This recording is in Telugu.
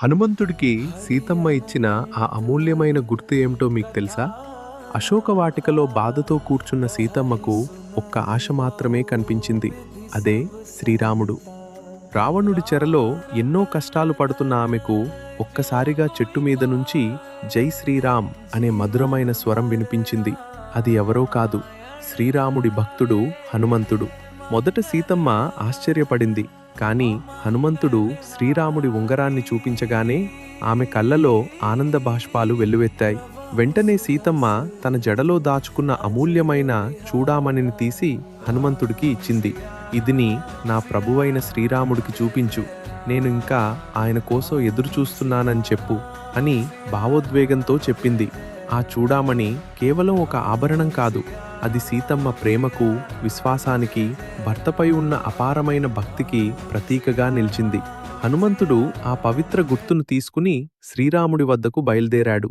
హనుమంతుడికి సీతమ్మ ఇచ్చిన ఆ అమూల్యమైన గుర్తు ఏమిటో మీకు తెలుసా? అశోకవాటికలో బాధతో కూర్చున్న సీతమ్మకు ఒక్క ఆశ మాత్రమే కనిపించింది. అదే శ్రీరాముడు. రావణుడి చెరలో ఎన్నో కష్టాలు పడుతున్న ఆమెకు ఒక్కసారిగా చెట్టు మీద నుంచి జై శ్రీరామ్ అనే మధురమైన స్వరం వినిపించింది. అది ఎవరో కాదు, శ్రీరాముడి భక్తుడు హనుమంతుడు. మొదట సీతమ్మ ఆశ్చర్యపడింది. కాని హనుమంతుడు శ్రీరాముడి ఉంగరాన్ని చూపించగానే ఆమె కళ్ళలో ఆనంద బాష్పాలు వెల్లువెత్తాయి. వెంటనే సీతమ్మ తన జడలో దాచుకున్న అమూల్యమైన చూడామణిని తీసి హనుమంతుడికి ఇచ్చింది. ఇదిని నా ప్రభువైన శ్రీరాముడికి చూపించు, నేను ఇంకా ఆయన కోసం ఎదురుచూస్తున్నానని చెప్పు అని భావోద్వేగంతో చెప్పింది. ఆ చూడామణి కేవలం ఒక ఆభరణం కాదు, అది సీతమ్మ ప్రేమకు, విశ్వాసానికి, భర్తపై ఉన్న అపారమైన భక్తికి ప్రతీకగా నిలిచింది. హనుమంతుడు ఆ పవిత్ర గుర్తును తీసుకుని శ్రీరాముడి వద్దకు బయలుదేరాడు.